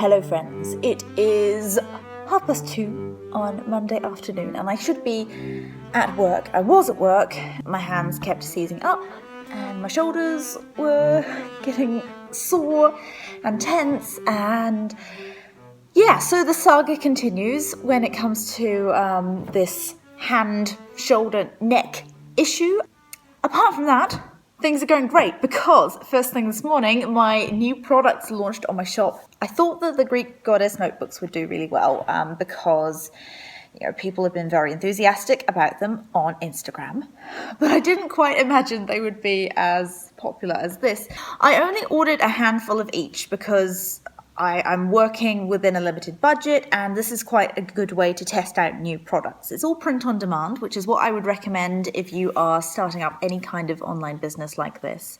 Hello friends, it is 2:30 on Monday afternoon and I should be at work. I was at work, my hands kept seizing up and my shoulders were getting sore and tense, and yeah, so the saga continues when it comes to this hand, shoulder, neck issue. Apart from that, things are going great because first thing this morning, my new products launched on my shop. I thought that the Greek goddess notebooks would do really well because people have been very enthusiastic about them on Instagram, but I didn't quite imagine they would be as popular as this. I only ordered a handful of each because I'm working within a limited budget, and this is quite a good way to test out new products. It's all print on demand, which is what I would recommend if you are starting up any kind of online business like this.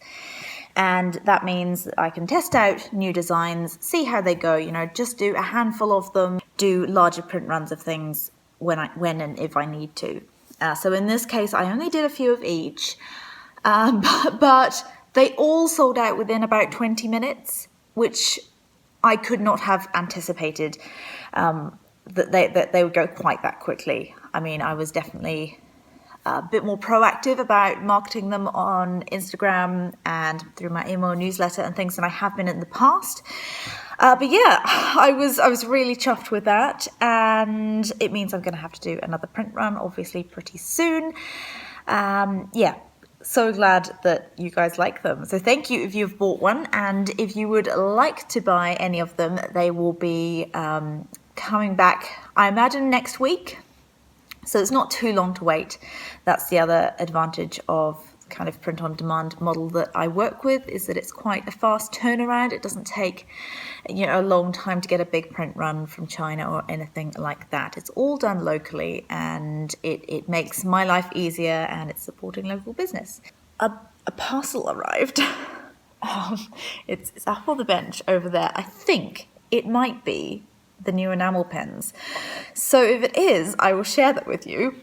And that means that I can test out new designs, see how they go, just do a handful of them, do larger print runs of things when and if I need to. So in this case, I only did a few of each, but they all sold out within about 20 minutes, which I could not have anticipated that they would go quite that quickly. I mean, I was definitely a bit more proactive about marketing them on Instagram and through my email newsletter and things than I have been in the past. But yeah, I was really chuffed with that, and it means I'm going to have to do another print run, obviously, pretty soon. So glad that you guys like them. So thank you if you've bought one, and if you would like to buy any of them, they will be coming back, I imagine, next week. So it's not too long to wait. That's the other advantage of kind of print on demand model that I work with, is that it's quite a fast turnaround. It doesn't take a long time to get a big print run from China or anything like that. It's all done locally, and it makes my life easier, and it's supporting local business. A parcel arrived. It's up on the bench over there. I think it might be the new Enamel pens. So if it is, I will share that with you.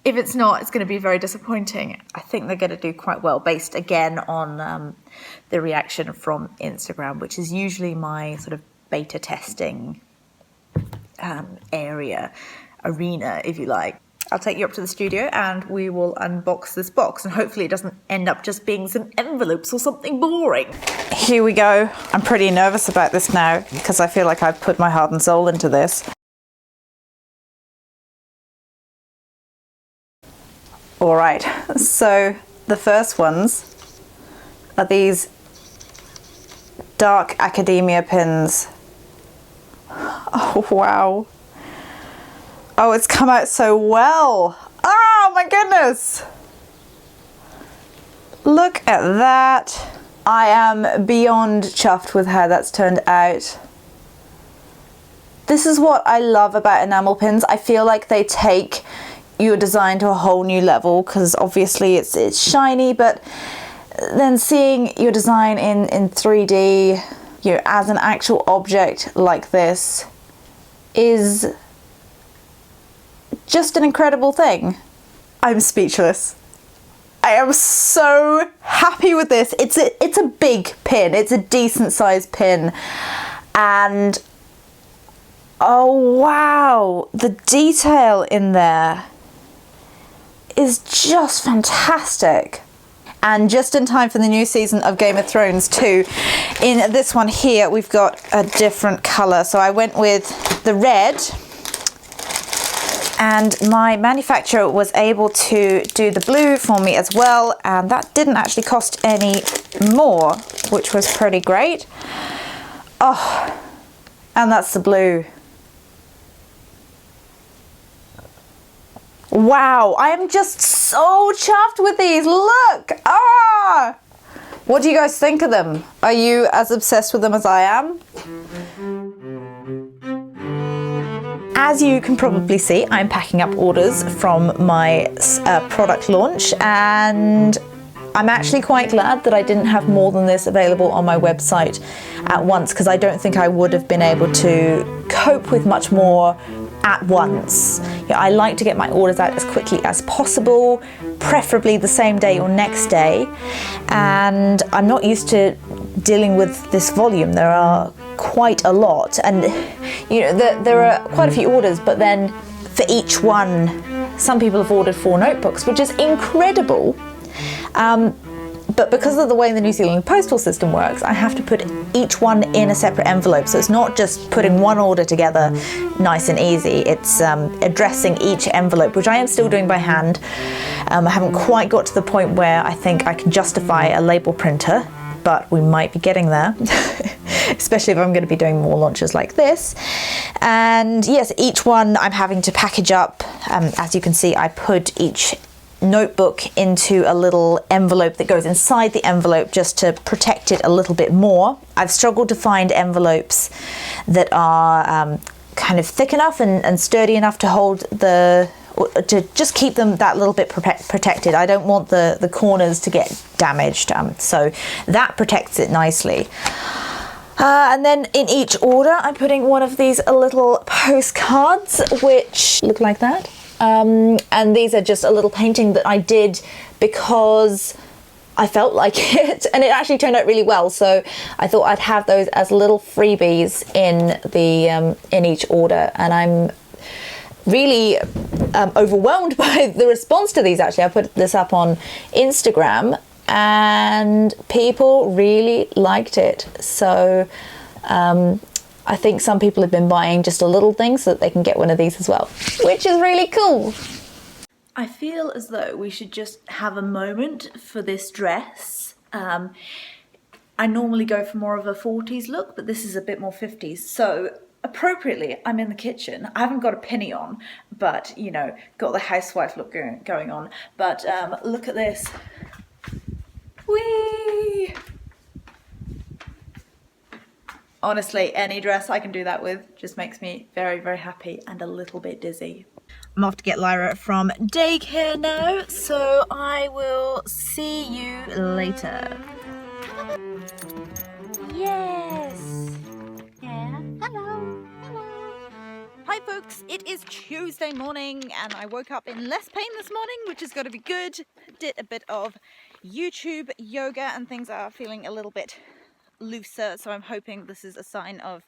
If it's not, it's going to be very disappointing. I think they're going to do quite well, based again on the reaction from Instagram, which is usually my sort of beta testing arena, if you like. I'll take you up to the studio and we will unbox this box, and hopefully it doesn't end up just being some envelopes or something boring. Here we go. I'm pretty nervous about this now because I feel like I've put my heart and soul into this. All right, so the first ones are these dark academia pins. Oh, wow. Oh, it's come out so well. Oh my goodness. Look at that. I am beyond chuffed with how that's turned out. This is what I love about enamel pins. I feel like they take your design to a whole new level, because obviously it's shiny, but then seeing your design in 3D, as an actual object like this is just an incredible thing. I'm speechless. I am so happy with this. It's a big pin. It's a decent sized pin, and oh wow, the detail in there is just fantastic. And just in time for the new season of Game of Thrones too. In this one here, we've got a different colour. So I went with the red, and my manufacturer was able to do the blue for me as well. And that didn't actually cost any more, which was pretty great. Oh, and that's the blue. Wow, I am just so chuffed with these. Look! Ah! What do you guys think of them? Are you as obsessed with them as I am? As you can probably see, I'm packing up orders from my product launch, and I'm actually quite glad that I didn't have more than this available on my website at once, because I don't think I would have been able to cope with much more at once. I like to get my orders out as quickly as possible, preferably the same day or next day, and I'm not used to dealing with this volume. There are quite a lot, and you know, there are quite a few orders, but then for each one, some people have ordered 4 notebooks, which is incredible. But because of the way the New Zealand postal system works, I have to put each one in a separate envelope. So it's not just putting one order together nice and easy. It's addressing each envelope, which I am still doing by hand. I haven't quite got to the point where I think I can justify a label printer, but we might be getting there, especially if I'm going to be doing more launches like this. And yes, each one I'm having to package up. As you can see, I put each notebook into a little envelope that goes inside the envelope just to protect it a little bit more. I've struggled to find envelopes that are kind of thick enough and sturdy enough to hold to just keep them that little bit protected. I don't want the corners to get damaged, so that protects it nicely. And then in each order, I'm putting one of these little postcards, which look like that. And these are just a little painting that I did because I felt like it, and it actually turned out really well. So I thought I'd have those as little freebies in each order, and I'm really overwhelmed by the response to these. Actually, I put this up on Instagram, and people really liked it. So I think some people have been buying just a little thing so that they can get one of these as well, which is really cool. I feel as though we should just have a moment for this dress. I normally go for more of a 40s look, but this is a bit more 50s. So appropriately, I'm in the kitchen. I haven't got a penny on, but you know, got the housewife look going on. But look at this. Whee! Honestly, any dress I can do that with just makes me very, very happy and a little bit dizzy. I'm off to get Lyra from daycare now, so I will see you later. Yes! Yeah, hello. Hi folks, it is Tuesday morning and I woke up in less pain this morning, which has got to be good. Did a bit of YouTube yoga and things are feeling a little bit looser, so I'm hoping this is a sign of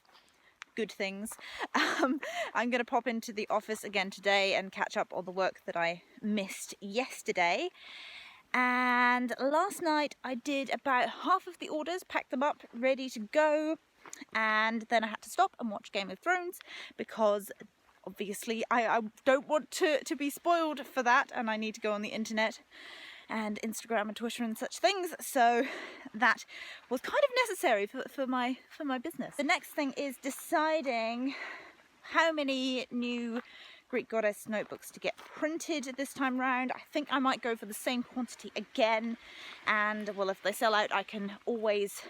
good things. I'm going to pop into the office again today and catch up on the work that I missed yesterday. And last night I did about half of the orders, packed them up, ready to go, and then I had to stop and watch Game of Thrones because obviously I don't want to be spoiled for that, and I need to go on the internet and Instagram and Twitter and such things, so that was kind of necessary for my business. The next thing is deciding how many new Greek Goddess notebooks to get printed this time round. I think I might go for the same quantity again, and well, if they sell out I can always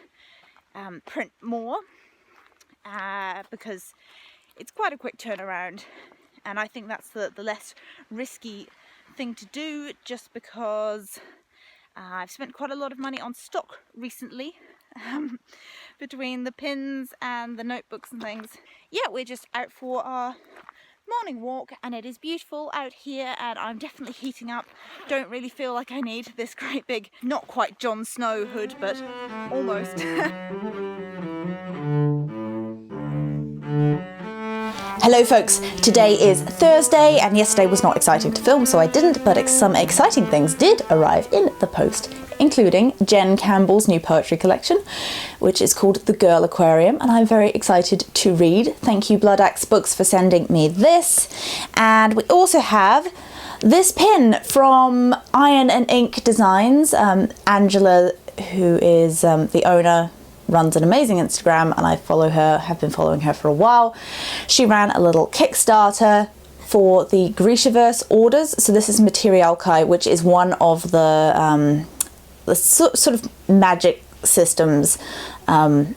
print more because it's quite a quick turnaround, and I think that's the less risky thing to do, just because I've spent quite a lot of money on stock recently between the pins and the notebooks and things. Yeah, we're just out for our morning walk and it is beautiful out here and I'm definitely heating up. Don't really feel like I need this great big, not quite Jon Snow hood, but almost. Hello folks, today is Thursday and yesterday was not exciting to film so I didn't, but some exciting things did arrive in the post, including Jen Campbell's new poetry collection, which is called The Girl Aquarium, and I'm very excited to read. Thank you Blood Axe Books for sending me this. And we also have this pin from Iron and Ink Designs. Angela, who is the owner, runs an amazing Instagram and I follow her, have been following her for a while. She ran a little Kickstarter for the Grishaverse orders. So this is Materialkai, which is one of the sort of magic systems. Yeah,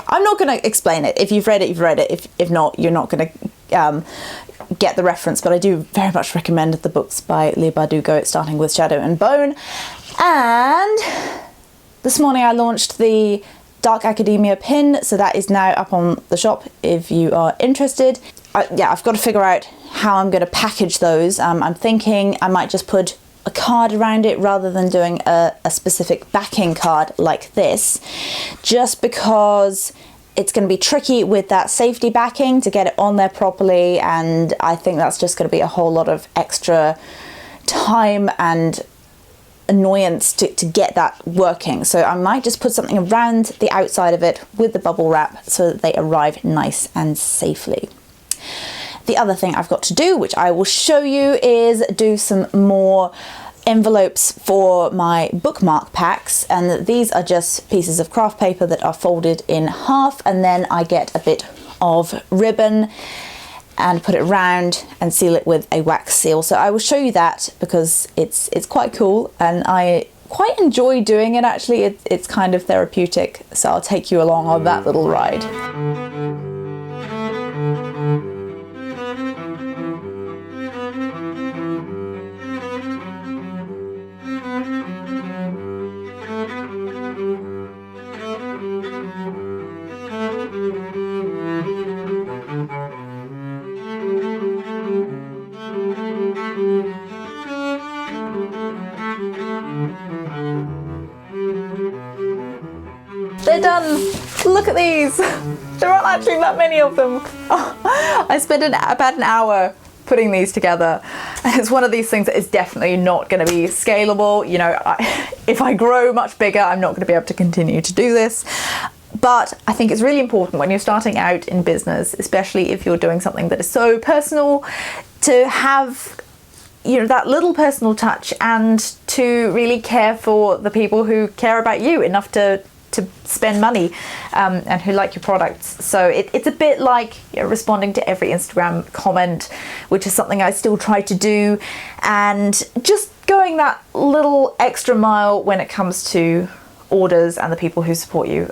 I'm not going to explain it. If you've read it, you've read it. If not, you're not going to get the reference, but I do very much recommend the books by Leigh Bardugo, starting with Shadow and Bone. And this morning I launched the Dark Academia pin, so that is now up on the shop if you are interested. Yeah, I've got to figure out how I'm going to package those. I'm thinking I might just put a card around it rather than doing a specific backing card like this, just because it's going to be tricky with that safety backing to get it on there properly, and I think that's just going to be a whole lot of extra time and annoyance to get that working. So I might just put something around the outside of it with the bubble wrap so that they arrive nice and safely. The other thing I've got to do, which I will show you, is do some more envelopes for my bookmark packs, and these are just pieces of craft paper that are folded in half, and then I get a bit of ribbon and put it round and seal it with a wax seal. So I will show you that because it's quite cool, and I quite enjoy doing it actually. It's kind of therapeutic, so I'll take you along on that little ride. They're done! Look at these! There aren't actually that many of them. Oh, I spent about an hour putting these together, and it's one of these things that is definitely not going to be scalable. You know, if I grow much bigger, I'm not going to be able to continue to do this. But I think it's really important when you're starting out in business, especially if you're doing something that is so personal, to have, you know, that little personal touch and to really care for the people who care about you enough to spend money and who like your products. So it's a bit like, you know, responding to every Instagram comment, which is something I still try to do, and just going that little extra mile when it comes to orders and the people who support you,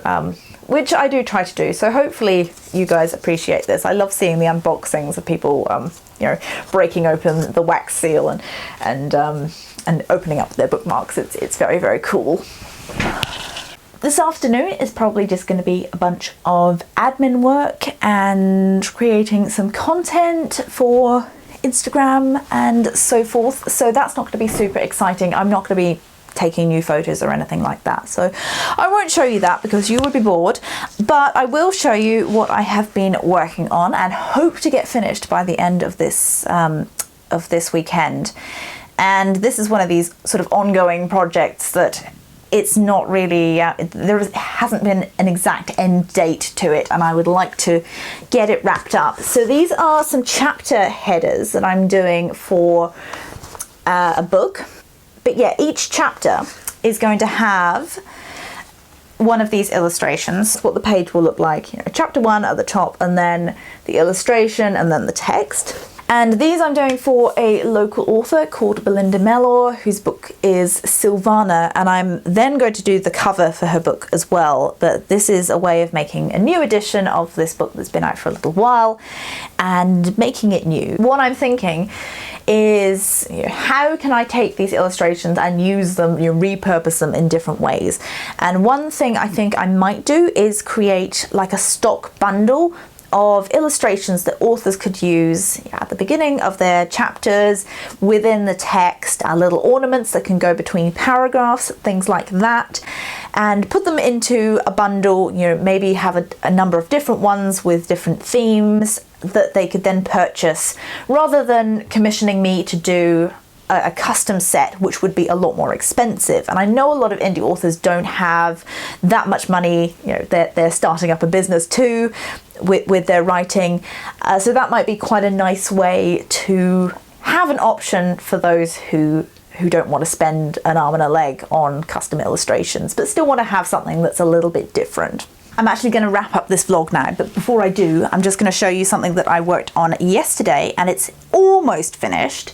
which I do try to do. So hopefully you guys appreciate this. I love seeing the unboxings of people you know, breaking open the wax seal and opening up their bookmarks. It's very, very cool. This afternoon is probably just going to be a bunch of admin work and creating some content for Instagram and so forth. So that's not going to be super exciting. I'm not going to be taking new photos or anything like that. So I won't show you that because you would be bored, but I will show you what I have been working on and hope to get finished by the end of this weekend. And this is one of these sort of ongoing projects that it's not really, there hasn't been an exact end date to it, and I would like to get it wrapped up. So these are some chapter headers that I'm doing for a book. But yeah, each chapter is going to have one of these illustrations, what the page will look like. You know, chapter 1 at the top, and then the illustration, and then the text. And these I'm doing for a local author called Belinda Mellor, whose book is Sylvana, and I'm then going to do the cover for her book as well. But this is a way of making a new edition of this book that's been out for a little while and making it new. What I'm thinking is, you know, how can I take these illustrations and use them, you know, repurpose them in different ways. And one thing I think I might do is create like a stock bundle of illustrations that authors could use at the beginning of their chapters, within the text, little ornaments that can go between paragraphs, things like that, and put them into a bundle. You know, maybe have a number of different ones with different themes that they could then purchase, rather than commissioning me to do a custom set, which would be a lot more expensive. And I know a lot of indie authors don't have that much money. You know, they're starting up a business too with their writing, so that might be quite a nice way to have an option for those who don't want to spend an arm and a leg on custom illustrations, but still want to have something that's a little bit different. I'm actually going to wrap up this vlog now, but before I do, I'm just going to show you something that I worked on yesterday, and it's almost finished.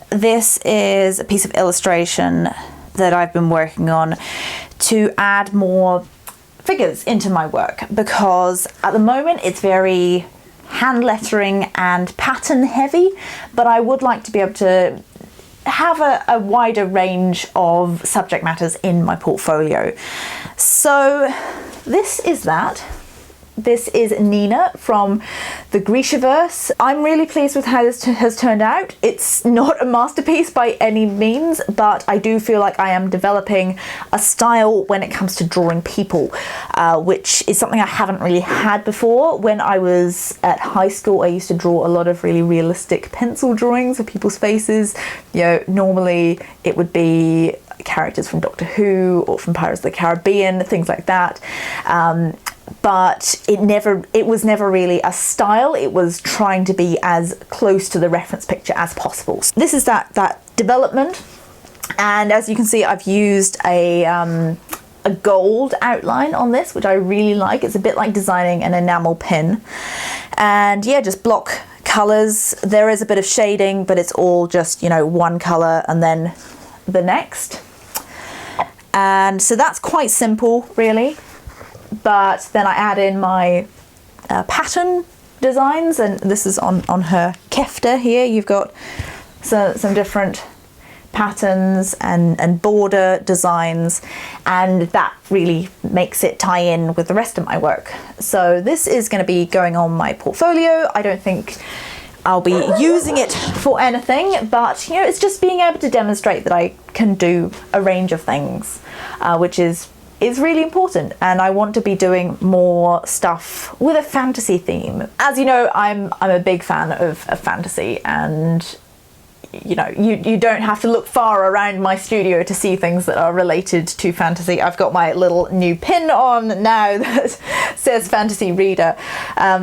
This is a piece of illustration that I've been working on to add more figures into my work, because at the moment it's very hand lettering and pattern heavy, but I would like to be able to have a wider range of subject matters in my portfolio. So this is that. This is Nina from the Grishaverse. I'm really pleased with how this has turned out. It's not a masterpiece by any means, but I do feel like I am developing a style when it comes to drawing people, which is something I haven't really had before. When I was at high school, I used to draw a lot of really realistic pencil drawings of people's faces. You know, normally it would be characters from Doctor Who or from Pirates of the Caribbean, things like that. But it was never really a style. It was trying to be as close to the reference picture as possible. So this is that development, and as you can see, I've used a gold outline on this, which I really like. It's a bit like designing an enamel pin, and yeah, just block colors. There is a bit of shading, but it's all just, you know, one color and then the next, and so that's quite simple, really. But then I add in my pattern designs, and this is on her kefta here. You've got some different patterns and border designs, and that really makes it tie in with the rest of my work. So this is going to be going on my portfolio. I don't think I'll be using it for anything, but you know, it's just being able to demonstrate that I can do a range of things, which is really important, and I want to be doing more stuff with a fantasy theme. As you know, I'm a big fan of fantasy, and you know, you don't have to look far around my studio to see things that are related to fantasy. I've got my little new pin on now that says Fantasy Reader.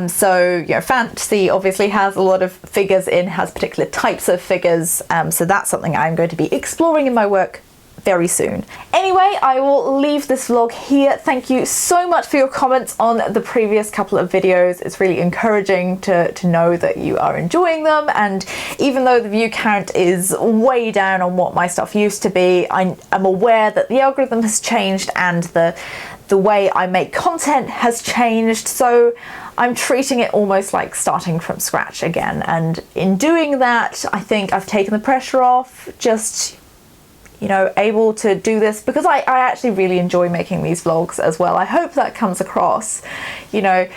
So you know, fantasy obviously has a lot of figures has particular types of figures. So that's something I'm going to be exploring in my work very soon. Anyway, I will leave this vlog here. Thank you so much for your comments on the previous couple of videos. It's really encouraging to know that you are enjoying them, and even though the view count is way down on what my stuff used to be, I'm aware that the algorithm has changed and the way I make content has changed, so I'm treating it almost like starting from scratch again, and in doing that I think I've taken the pressure off, just, you know, able to do this because I actually really enjoy making these vlogs as well. I hope that comes across. You know,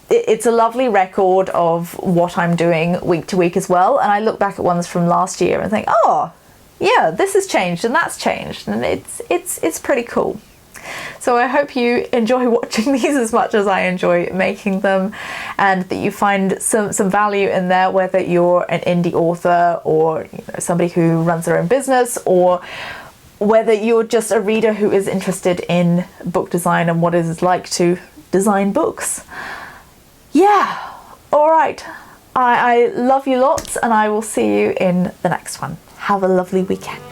it's a lovely record of what I'm doing week to week as well, and I look back at ones from last year and think, oh yeah, this has changed and that's changed, and it's pretty cool. So I hope you enjoy watching these as much as I enjoy making them, and that you find some value in there, whether you're an indie author or, you know, somebody who runs their own business, or whether you're just a reader who is interested in book design and what it is like to design books. Yeah, all right. I love you lots, and I will see you in the next one. Have a lovely weekend.